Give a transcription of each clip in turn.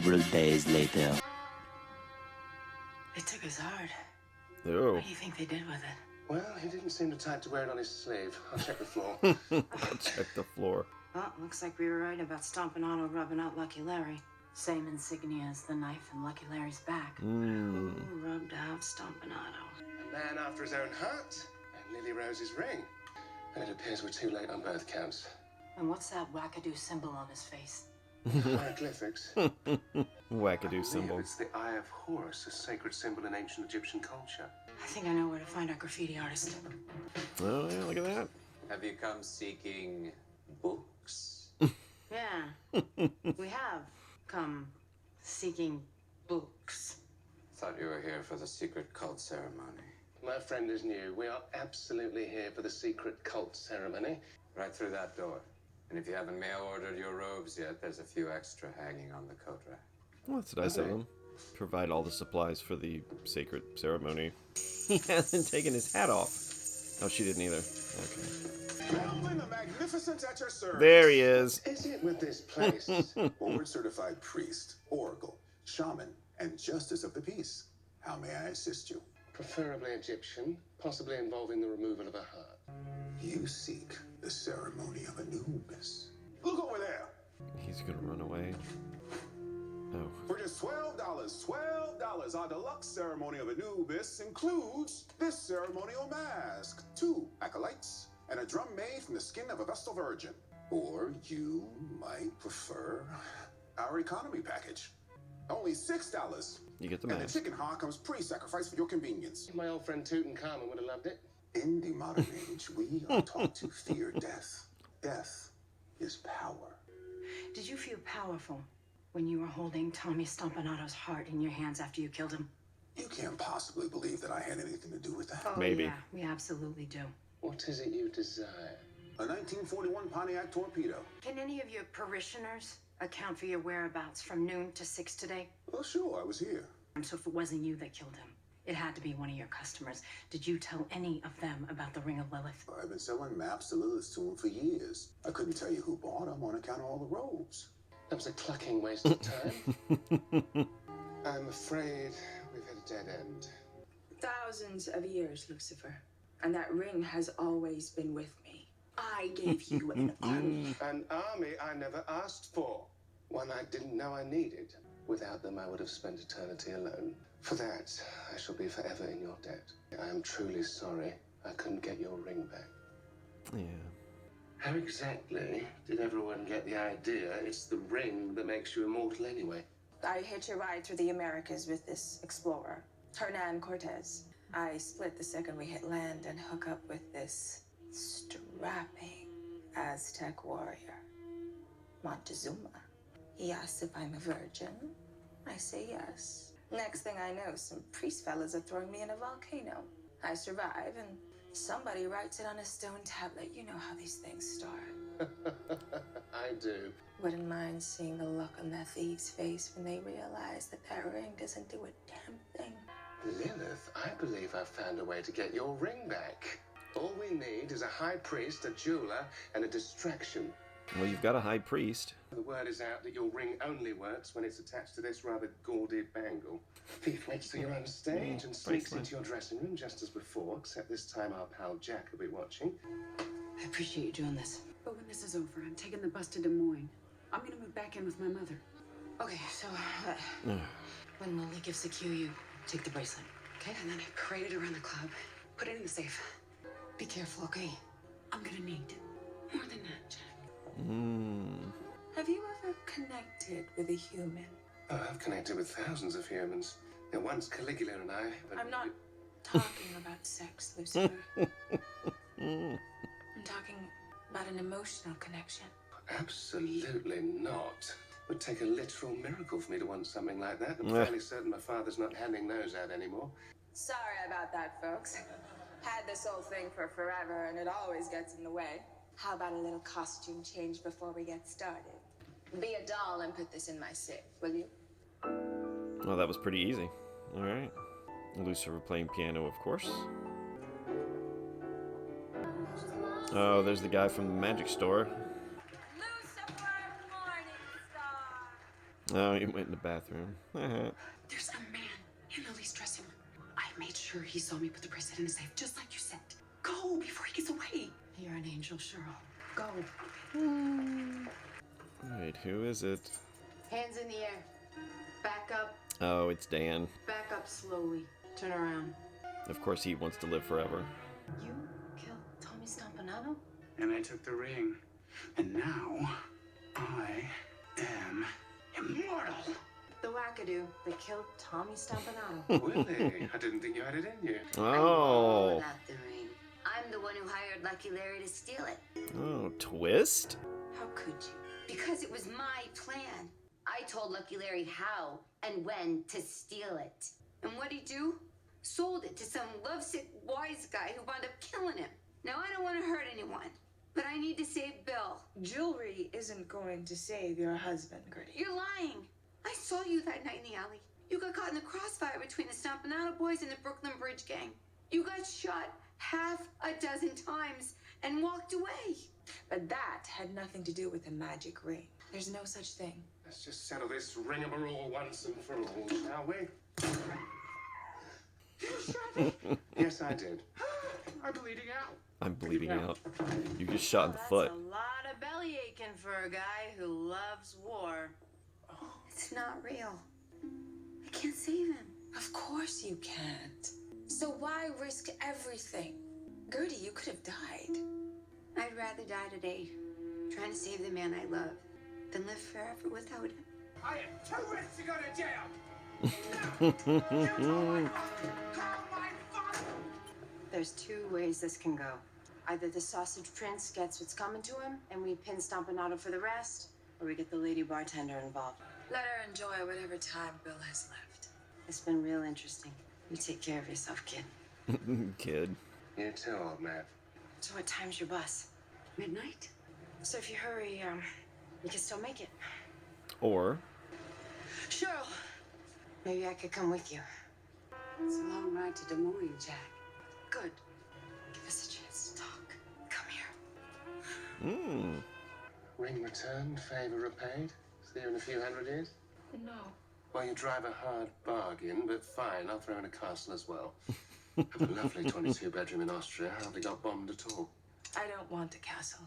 several days later. They took his heart. Oh. What do you think they did with it? Well, he didn't seem the type to wear it on his sleeve. I'll check the floor. I'll check the floor. Well, looks like we were right about Stompin' Otto rubbing out Lucky Larry. Same insignia as the knife in Lucky Larry's back. Who rubbed out Stompin' Otto? A man after his own heart, and Lily Rose's ring. And it appears we're too late on both counts. And what's that wackadoo symbol on his face? Hieroglyphics. Wackadoo symbol. It's the Eye of Horus, a sacred symbol in ancient Egyptian culture. I think I know where to find our graffiti artist. Oh, yeah, look at that. Have you come seeking books? Yeah, we have come seeking books. Thought you were here for the secret cult ceremony. My friend is new. We are absolutely here for the secret cult ceremony. Right through that door. And if you haven't mail ordered your robes yet, there's a few extra hanging on the coat rack. Well, that's nice of them. Provide all the supplies for the sacred ceremony. He hasn't taken his hat off. Oh, she didn't either. Okay. Gentlemen, the magnificent at your service. There he is. Is it with this place? Board-certified priest, oracle, shaman, and justice of the peace. How may I assist you? Preferably Egyptian, possibly involving the removal of a heart. You seek the ceremony of Anubis. Look over there. He's gonna run away. Oh. For just $12, our deluxe ceremony of Anubis includes this ceremonial mask, 2 acolytes, and a drum made from the skin of a Vestal Virgin. Or you might prefer our economy package. Only $6. You get the And the mask. chicken heart comes pre-sacrificed for your convenience. My old friend Tutankhamun would have loved it. In the modern age, we are taught to fear death. Death is power. Did you feel powerful when you were holding Tommy Stompin' Otto's heart in your hands after you killed him? You can't possibly believe that I had anything to do with that. Oh, Maybe. Yeah, we absolutely do. What is it you desire? A 1941 Pontiac torpedo. Can any of your parishioners account for your whereabouts from noon to 6 today? Well, sure, I was here. So if it wasn't you that killed him, it had to be one of your customers. Did you tell any of them about the Ring of Lilith? I've been selling maps to Lilith to him for years. I couldn't tell you who bought them on account of all the robes. That was a clucking waste of time. I'm afraid we've hit a dead end. Thousands of years, Lucifer. And that ring has always been with me. I gave you an army. An army I never asked for. One I didn't know I needed. Without them, I would have spent eternity alone. For that, I shall be forever in your debt. I am truly sorry I couldn't get your ring back. Yeah. How exactly did everyone get the idea it's the ring that makes you immortal anyway? I hitched a ride through the Americas with this explorer, Hernan Cortez. I split the second we hit land and hook up with this strapping Aztec warrior, Montezuma. He asks if I'm a virgin. I say yes. Next thing I know, some priest fellas are throwing me in a volcano. I survive, and somebody writes it on a stone tablet. You know how these things start. I do. Wouldn't mind seeing the look on that thief's face when they realize that that ring doesn't do a damn thing. Lilith, I believe I've found a way to get your ring back. All we need is a high priest, a jeweler, and a distraction. Well, you've got a high priest. The word is out that your ring only works when it's attached to this rather gaudy bangle. Thief waits till you're on stage and sneaks into your dressing room just as before, except this time our pal Jack will be watching. I appreciate you doing this. But when this is over, I'm taking the bus to Des Moines. I'm gonna move back in with my mother. Okay, so when Lily gives the cue, you take the bracelet, okay? And then I parade it around the club. Put it in the safe. Be careful, okay? I'm gonna need more than that, Jack. Have you ever connected with a human? Oh, I've connected with thousands of humans. Now, once Caligula and I... But I'm not talking about sex, Lucifer. I'm talking about an emotional connection. Absolutely not. It would take a literal miracle for me to want something like that. I'm fairly certain my father's not handing those out anymore. Sorry about that, folks. Had this whole thing for forever, and it always gets in the way. How about a little costume change before we get started? Be a doll and put this in my safe, will you? Well, that was pretty easy. All right. Lucifer playing piano, of course. Oh, there's the guy from the magic store. Lucifer, morning Oh, he went in the bathroom. There's a man in Lily's dressing room. I made sure he saw me put the bracelet in the safe, just like you said. Go before he gets away. You're an angel, Cheryl. Go. Wait, who is it? Hands in the air. Back up. Oh, it's Dan. Back up slowly. Turn around. Of course, he wants to live forever. You killed Tommy Stompanato? And I took the ring. And now, I am immortal. The wackadoo that killed Tommy Stompanato. Really? I didn't think you had it in you. Oh. Without the ring. I'm the one who hired Lucky Larry to steal it. Oh, twist? How could you? Because it was my plan. I told Lucky Larry how and when to steal it. And what'd he do? Sold it to some lovesick wise guy who wound up killing him. Now, I don't want to hurt anyone, but I need to save Bill. Jewelry isn't going to save your husband, Gertie. You're lying. I saw you that night in the alley. You got caught in the crossfire between the Stompanato boys and the Brooklyn Bridge gang. You got shot half a dozen times and walked away. But that had nothing to do with the magic ring. There's no such thing. Let's just settle this ringamarole once and for all, shall we? You shot me? Yes, I did. I'm bleeding out. I'm bleeding out. You just shot in the foot. That's a lot of belly aching for a guy who loves war. It's not real. I can't save him. Of course you can't. So why risk everything? Gertie, you could have died. I'd rather die today, trying to save the man I love, than live forever without him. I am too rich to go to jail. Now, you call my father. Call my father. There's two ways this can go. Either the sausage prince gets what's coming to him, and we pin Stompanato for the rest, or we get the lady bartender involved. Let her enjoy whatever time Bill has left. It's been real interesting. You take care of yourself, kid. Kid. You too, old man. So what time's your bus? Midnight? So if you hurry, you can still make it. Or Cheryl! Maybe I could come with you. It's a long ride to Des Moines, Jack. Good. Give us a chance to talk. Come here. Ring returned, favor repaid. See you in a few hundred years. No. Well, you drive a hard bargain, but fine, I'll throw in a castle as well. Have a lovely 22-bedroom in Austria, hardly got bombed at all. I don't want a castle.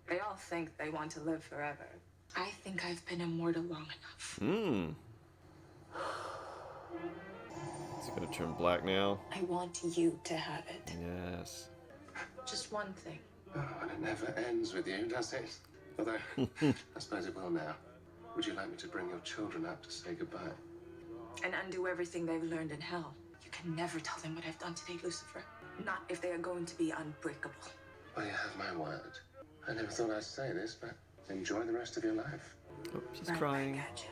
They all think they want to live forever. I think I've been immortal long enough. Is it gonna turn black now? I want you to have it. Yes. Just one thing. Oh, and it never ends with you, does it? Although, I suppose it will now. Would you like me to bring your children out to say goodbye? And undo everything they've learned in hell. You can never tell them what I've done today, Lucifer. Not if they are going to be unbreakable. Well, you have my word. I never thought I'd say this, but enjoy the rest of your life. Oh, she's Right crying. back at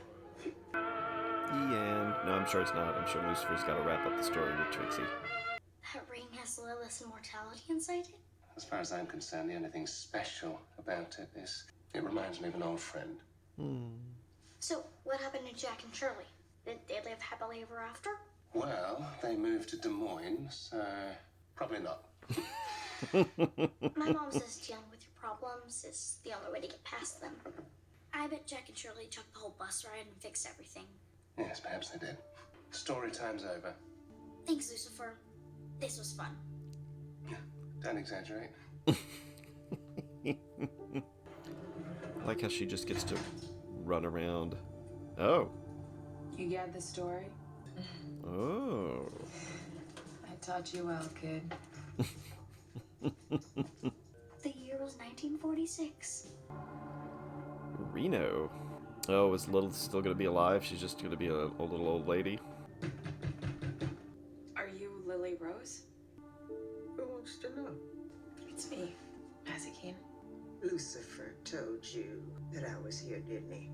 you. The end. No, I'm sure it's not. I'm sure Lucifer's got to wrap up the story with Trixie. That ring has Lilith's immortality inside it? As far as I'm concerned, the only thing special about it is it reminds me of an old friend. So, what happened to Jack and Shirley? Did they live happily ever after? Well, they moved to Des Moines, so probably not. My mom says dealing with your problems is the only way to get past them. I bet Jack and Shirley took the whole bus ride and fixed everything. Yes, perhaps they did. Story time's over. Thanks, Lucifer. This was fun. Don't exaggerate. I like how she just gets to run around. Oh. You get the story? Oh. I taught you well, kid. The year was 1946. Reno. Oh, is Lilith still going to be alive? She's just going to be a little old lady? Are you Lily Rose? Who wants to know? It's me, Mazikeen. Lucifer told you that I was here, didn't he?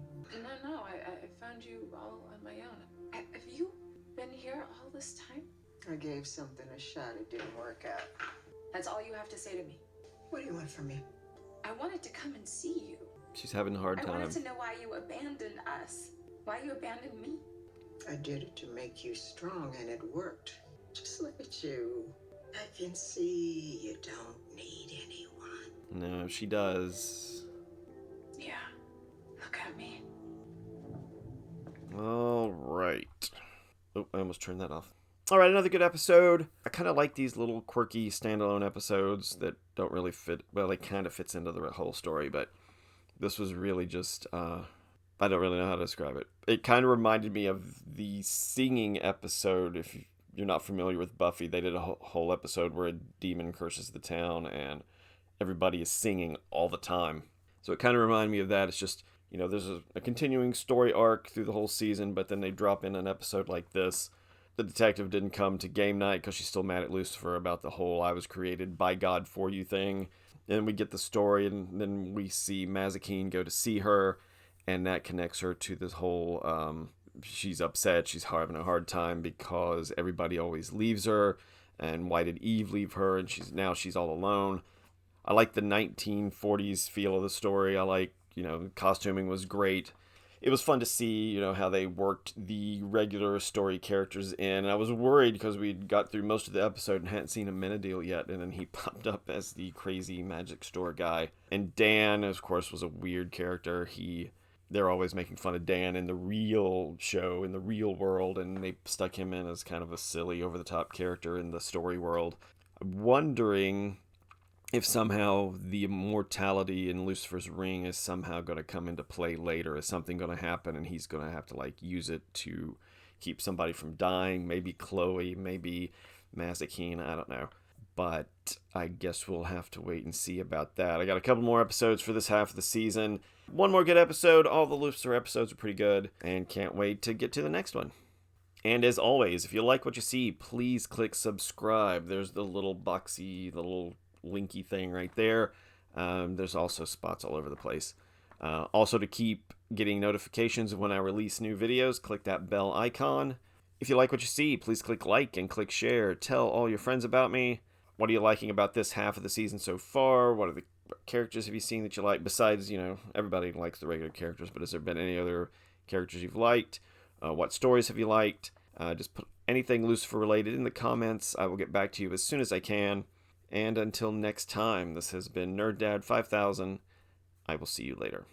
No, I found you all on my own. Have you been here all this time? I gave something a shot. It didn't work out. That's all you have to say to me. What do you want from me? I wanted to come and see you. She's having a hard I time. wanted to know why you abandoned us. Why you abandoned me. I did it to make you strong, and it worked. Just look at you. I can see you don't need anyone. No, she does. Yeah. Look at me. All right. Oh, I almost turned that off. All right, another good episode. I kind of like these little quirky standalone episodes that don't really fit. Well, it kind of fits into the whole story, but this was really just, I don't really know how to describe it. It kind of reminded me of the singing episode. If you're not familiar with Buffy, they did a whole episode where a demon curses the town and everybody is singing all the time. So it kind of reminded me of that. It's just, there's a continuing story arc through the whole season, but then they drop in an episode like this. The detective didn't come to game night because she's still mad at Lucifer about the whole I was created by God for you thing. And we get the story, and then we see Mazikeen go to see her, and that connects her to this whole, she's upset, she's having a hard time because everybody always leaves her, and why did Eve leave her, and she's all alone. I like the 1940s feel of the story. I like, costuming was great. It was fun to see, how they worked the regular story characters in. And I was worried because we got through most of the episode and hadn't seen Amenadiel yet. And then he popped up as the crazy magic store guy. And Dan, of course, was a weird character. They're always making fun of Dan in the real show, in the real world. And they stuck him in as kind of a silly, over-the-top character in the story world. I'm wondering if somehow the immortality in Lucifer's ring is somehow going to come into play later. Is something going to happen and he's going to have to use it to keep somebody from dying? Maybe Chloe, maybe Mazikeen, I don't know. But I guess we'll have to wait and see about that. I got a couple more episodes for this half of the season. One more good episode. All the Lucifer episodes are pretty good, and can't wait to get to the next one. And as always, if you like what you see, please click subscribe. There's the little boxy, the little linky thing right there. There's also spots all over the place. Also, to keep getting notifications of when I release new videos, click that bell icon. If you like what you see, please click like and click share. Tell all your friends about me. What are you liking about this half of the season so far? What are the characters have you seen that you like? Besides, everybody likes the regular characters, but has there been any other characters you've liked? What stories have you liked? Just put anything Lucifer related in the comments. I will get back to you as soon as I can. And until next time, this has been Nerd Dad 5000. I will see you later.